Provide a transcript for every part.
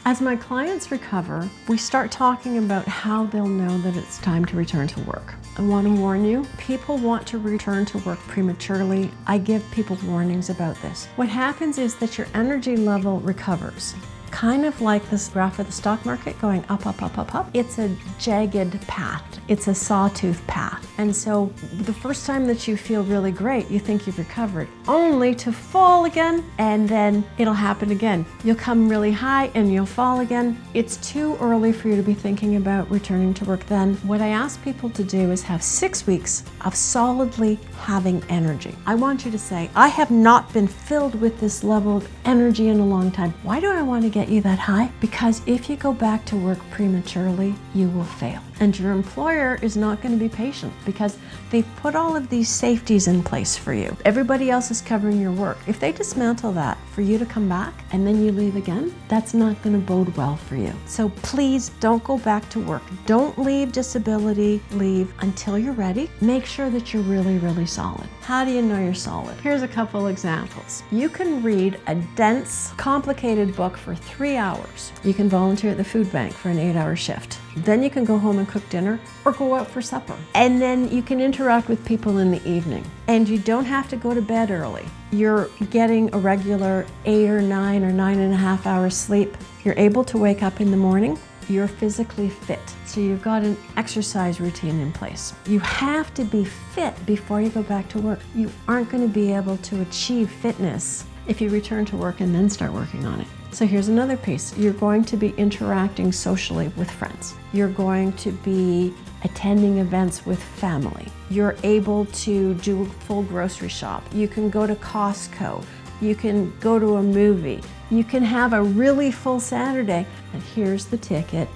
As my clients recover, we start talking about how they'll know that it's time to return to work. I want to warn you, people want to return to work prematurely. I give people warnings about this. What happens is that your energy level recovers. Kind of like this graph of the stock market going up, up, up, up, up. It's a jagged path. It's a sawtooth path. And so the first time that you feel really great, you think you've recovered, only to fall again, and then it'll happen again. You'll come really high and you'll fall again. It's too early for you to be thinking about returning to work then. What I ask people to do is have 6 weeks of solidly having energy. I want you to say, I have not been filled with this level of energy in a long time. Why do I want to get you that high? Because if you go back to work prematurely, you will fail. And your employer is not going to be patient because they've put all of these safeties in place for you. Everybody else is covering your work. If they dismantle that for you to come back and then you leave again, that's not going to bode well for you. So please don't go back to work. Don't leave disability leave until you're ready. Make sure that you're really, really solid. How do you know you're solid? Here's a couple examples. You can read a dense, complicated book for 3 hours. You can volunteer at the food bank for an 8-hour shift. Then you can go home and cook dinner or go out for supper. And then you can interact with people in the evening. And you don't have to go to bed early. You're getting a regular 8 or 9 or 9.5 hours sleep. You're able to wake up in the morning. You're physically fit. So you've got an exercise routine in place. You have to be fit before you go back to work. You aren't going to be able to achieve fitness if you return to work and then start working on it. So here's another piece. You're going to be interacting socially with friends. You're going to be attending events with family. You're able to do a full grocery shop. You can go to Costco. You can go to a movie. You can have a really full Saturday. And here's the ticket.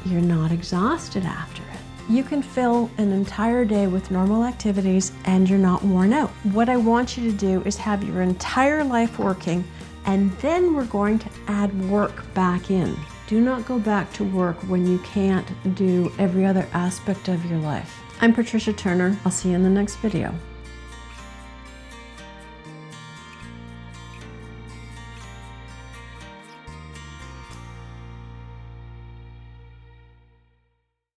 You're not exhausted after it. You can fill an entire day with normal activities and you're not worn out. What I want you to do is have your entire life working, and then we're going to add work back in. Do not go back to work when you can't do every other aspect of your life. I'm Patricia Turner. I'll see you in the next video.